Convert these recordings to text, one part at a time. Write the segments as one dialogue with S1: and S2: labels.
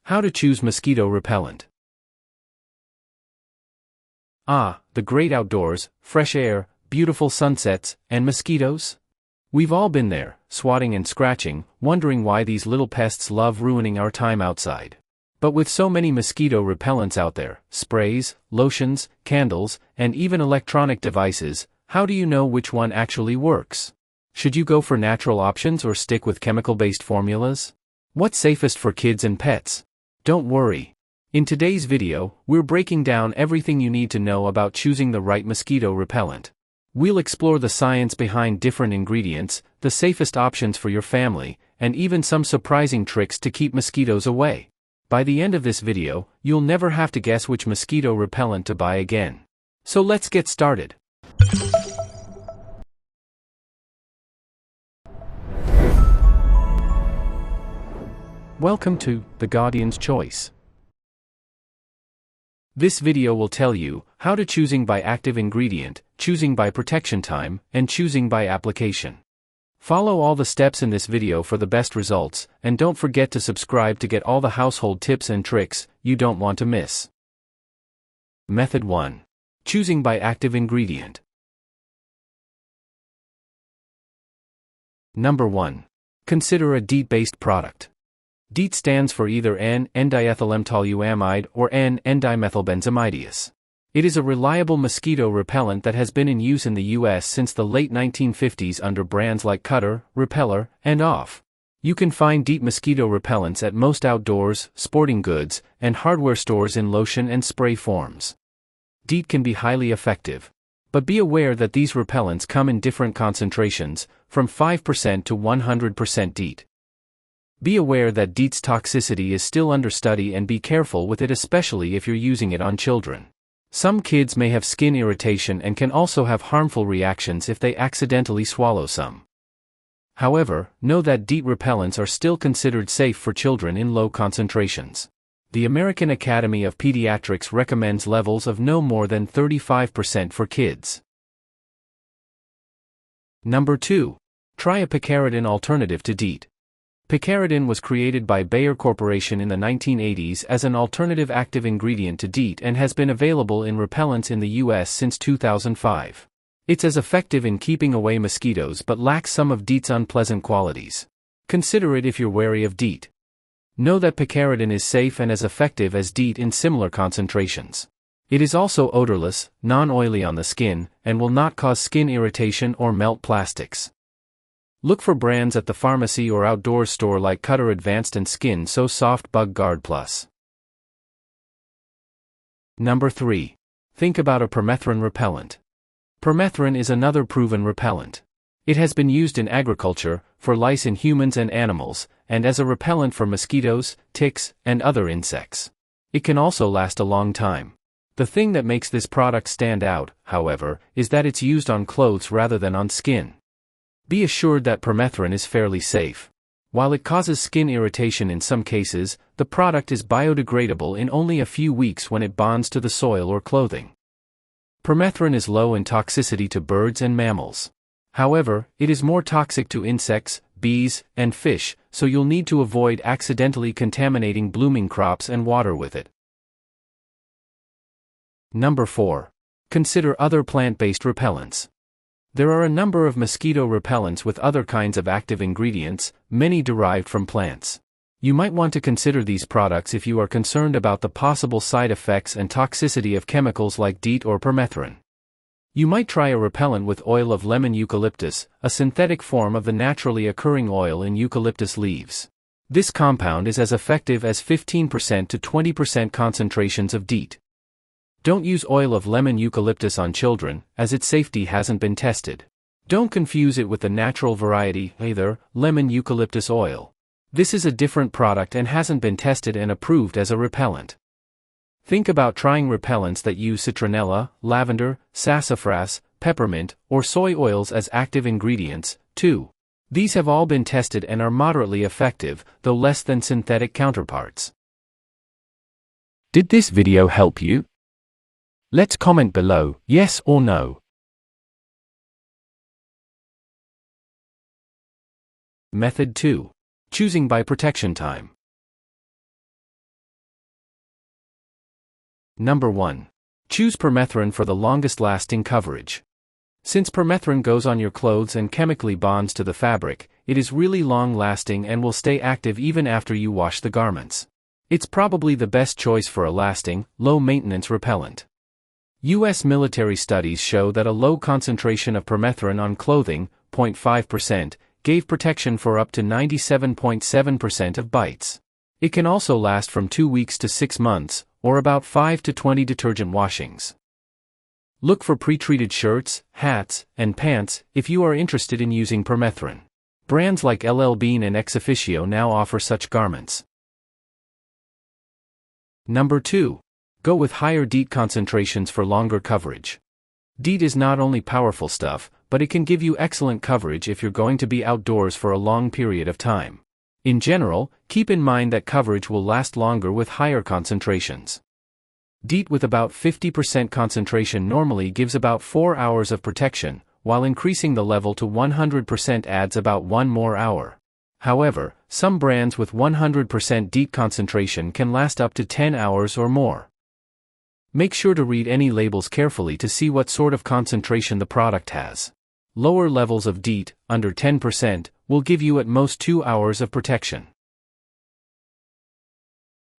S1: How to choose mosquito repellent. Ah, the great outdoors, fresh air, beautiful sunsets, and mosquitoes? We've all been there, swatting and scratching, wondering why these little pests love ruining our time outside. But with so many mosquito repellents out there, sprays, lotions, candles, and even electronic devices, how do you know which one actually works? Should you go for natural options or stick with chemical-based formulas? What's safest for kids and pets? Don't worry. In today's video, we're breaking down everything you need to know about choosing the right mosquito repellent. We'll explore the science behind different ingredients, the safest options for your family, and even some surprising tricks to keep mosquitoes away. By the end of this video, you'll never have to guess which mosquito repellent to buy again. So let's get started. Welcome to The Guardian's Choice. This video will tell you how to choosing by active ingredient, choosing by protection time, and choosing by application. Follow all the steps in this video for the best results, and don't forget to subscribe to get all the household tips and tricks you don't want to miss. Method 1. Choosing by active ingredient. Number 1. Consider a DEET-based product. DEET stands for either N-diethylamtoluamide or N-dimethylbenzimidius. It is a reliable mosquito repellent that has been in use in the US since the late 1950s under brands like Cutter, Repeller, and Off. You can find DEET mosquito repellents at most outdoors, sporting goods, and hardware stores in lotion and spray forms. DEET can be highly effective. But be aware that these repellents come in different concentrations, from 5% to 100% DEET. Be aware that DEET's toxicity is still under study and be careful with it, especially if you're using it on children. Some kids may have skin irritation and can also have harmful reactions if they accidentally swallow some. However, know that DEET repellents are still considered safe for children in low concentrations. The American Academy of Pediatrics recommends levels of no more than 35% for kids. Number 2. Try a picaridin alternative to DEET. Picaridin was created by Bayer Corporation in the 1980s as an alternative active ingredient to DEET and has been available in repellents in the US since 2005. It's as effective in keeping away mosquitoes but lacks some of DEET's unpleasant qualities. Consider it if you're wary of DEET. Know that picaridin is safe and as effective as DEET in similar concentrations. It is also odorless, non-oily on the skin, and will not cause skin irritation or melt plastics. Look for brands at the pharmacy or outdoor store like Cutter Advanced and Skin So Soft Bug Guard Plus. Number 3. Think about a permethrin repellent. Permethrin is another proven repellent. It has been used in agriculture, for lice in humans and animals, and as a repellent for mosquitoes, ticks, and other insects. It can also last a long time. The thing that makes this product stand out, however, is that it's used on clothes rather than on skin. Be assured that permethrin is fairly safe. While it causes skin irritation in some cases, the product is biodegradable in only a few weeks when it bonds to the soil or clothing. Permethrin is low in toxicity to birds and mammals. However, it is more toxic to insects, bees, and fish, so you'll need to avoid accidentally contaminating blooming crops and water with it. Number 4. Consider other plant-based repellents. There are a number of mosquito repellents with other kinds of active ingredients, many derived from plants. You might want to consider these products if you are concerned about the possible side effects and toxicity of chemicals like DEET or permethrin. You might try a repellent with oil of lemon eucalyptus, a synthetic form of the naturally occurring oil in eucalyptus leaves. This compound is as effective as 15% to 20% concentrations of DEET. Don't use oil of lemon eucalyptus on children, as its safety hasn't been tested. Don't confuse it with the natural variety, either, lemon eucalyptus oil. This is a different product and hasn't been tested and approved as a repellent. Think about trying repellents that use citronella, lavender, sassafras, peppermint, or soy oils as active ingredients, too. These have all been tested and are moderately effective, though less than synthetic counterparts. Did this video help you? Let's comment below, yes or no. Method 2. Choosing by protection time. Number 1. Choose permethrin for the longest lasting coverage. Since permethrin goes on your clothes and chemically bonds to the fabric, it is really long lasting and will stay active even after you wash the garments. It's probably the best choice for a lasting, low-maintenance repellent. U.S. military studies show that a low concentration of permethrin on clothing, 0.5%, gave protection for up to 97.7% of bites. It can also last from 2 weeks to 6 months, or about 5 to 20 detergent washings. Look for pre-treated shirts, hats, and pants if you are interested in using permethrin. Brands like LL Bean and Ex Officio now offer such garments. Number 2. Go with higher DEET concentrations for longer coverage. DEET is not only powerful stuff, but it can give you excellent coverage if you're going to be outdoors for a long period of time. In general, keep in mind that coverage will last longer with higher concentrations. DEET with about 50% concentration normally gives about 4 hours of protection, while increasing the level to 100% adds about 1 more hour. However, some brands with 100% DEET concentration can last up to 10 hours or more. Make sure to read any labels carefully to see what sort of concentration the product has. Lower levels of DEET, under 10%, will give you at most 2 hours of protection.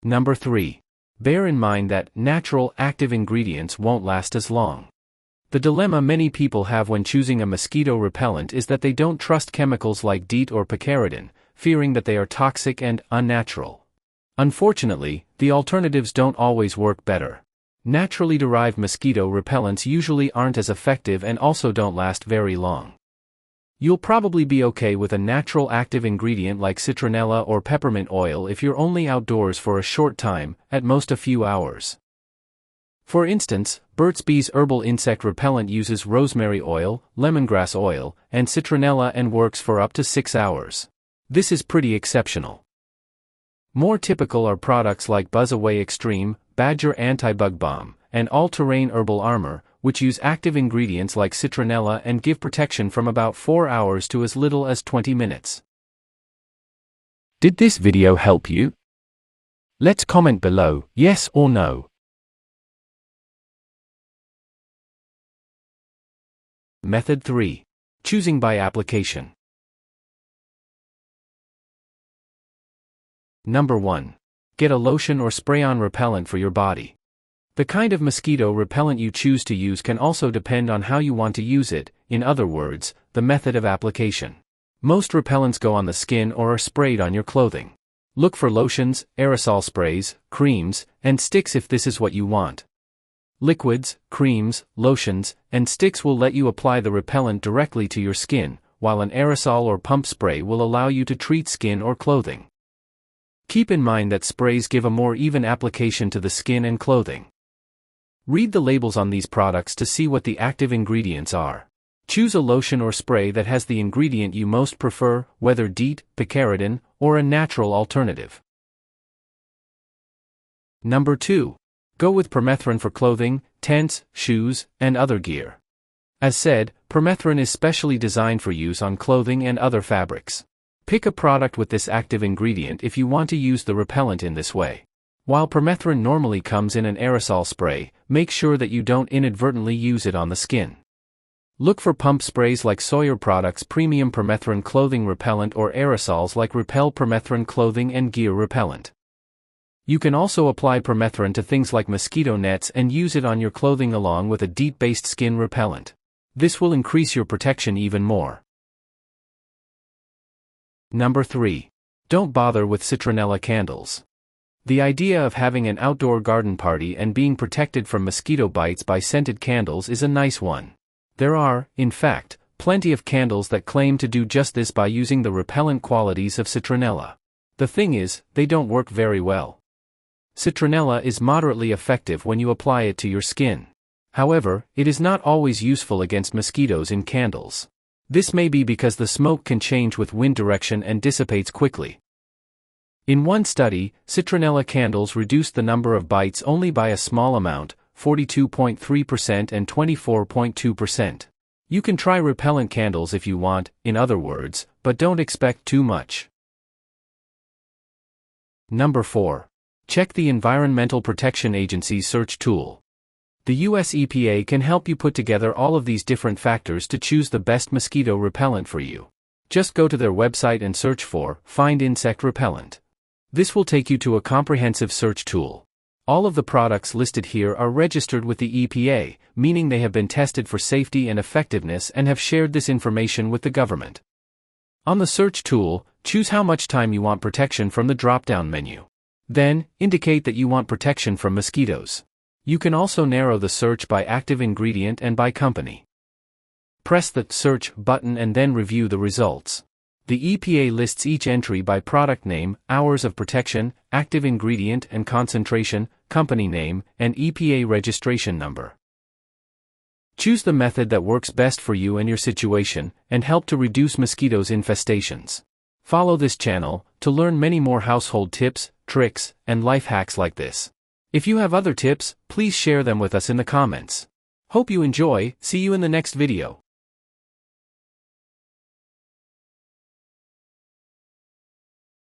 S1: Number 3. Bear in mind that natural, active ingredients won't last as long. The dilemma many people have when choosing a mosquito repellent is that they don't trust chemicals like DEET or picaridin, fearing that they are toxic and unnatural. Unfortunately, the alternatives don't always work better. Naturally derived mosquito repellents usually aren't as effective and also don't last very long. You'll probably be okay with a natural active ingredient like citronella or peppermint oil if you're only outdoors for a short time, at most a few hours. For instance, Burt's Bees herbal insect repellent uses rosemary oil, lemongrass oil, and citronella and works for up to 6 hours. This is pretty exceptional. More typical are products like Buzz Away Extreme, Badger Anti-Bug Balm, and All-Terrain Herbal Armor, which use active ingredients like citronella and give protection from about 4 hours to as little as 20 minutes. Did this video help you? Let's comment below, yes or no. Method 3. Choosing by application. Number 1. Get a lotion or spray-on repellent for your body. The kind of mosquito repellent you choose to use can also depend on how you want to use it, in other words, the method of application. Most repellents go on the skin or are sprayed on your clothing. Look for lotions, aerosol sprays, creams, and sticks if this is what you want. Liquids, creams, lotions, and sticks will let you apply the repellent directly to your skin, while an aerosol or pump spray will allow you to treat skin or clothing. Keep in mind that sprays give a more even application to the skin and clothing. Read the labels on these products to see what the active ingredients are. Choose a lotion or spray that has the ingredient you most prefer, whether DEET, picaridin, or a natural alternative. Number 2. Go with permethrin for clothing, tents, shoes, and other gear. As said, permethrin is specially designed for use on clothing and other fabrics. Pick a product with this active ingredient if you want to use the repellent in this way. While permethrin normally comes in an aerosol spray, make sure that you don't inadvertently use it on the skin. Look for pump sprays like Sawyer Products Premium Permethrin Clothing Repellent or aerosols like Repel Permethrin Clothing and Gear Repellent. You can also apply permethrin to things like mosquito nets and use it on your clothing along with a DEET-based skin repellent. This will increase your protection even more. Number 3. Don't bother with citronella candles. The idea of having an outdoor garden party and being protected from mosquito bites by scented candles is a nice one. There are, in fact, plenty of candles that claim to do just this by using the repellent qualities of citronella. The thing is, they don't work very well. Citronella is moderately effective when you apply it to your skin. However, it is not always useful against mosquitoes in candles. This may be because the smoke can change with wind direction and dissipates quickly. In one study, citronella candles reduced the number of bites only by a small amount, 42.3% and 24.2%. You can try repellent candles if you want, in other words, but don't expect too much. Number 4. Check the Environmental Protection Agency's search tool. The US EPA can help you put together all of these different factors to choose the best mosquito repellent for you. Just go to their website and search for Find Insect Repellent. This will take you to a comprehensive search tool. All of the products listed here are registered with the EPA, meaning they have been tested for safety and effectiveness and have shared this information with the government. On the search tool, choose how much time you want protection from the drop-down menu. Then, indicate that you want protection from mosquitoes. You can also narrow the search by active ingredient and by company. Press the Search button and then review the results. The EPA lists each entry by product name, hours of protection, active ingredient and concentration, company name, and EPA registration number. Choose the method that works best for you and your situation, and help to reduce mosquitoes' infestations. Follow this channel to learn many more household tips, tricks, and life hacks like this. If you have other tips, please share them with us in the comments. Hope you enjoy. See you in the next video.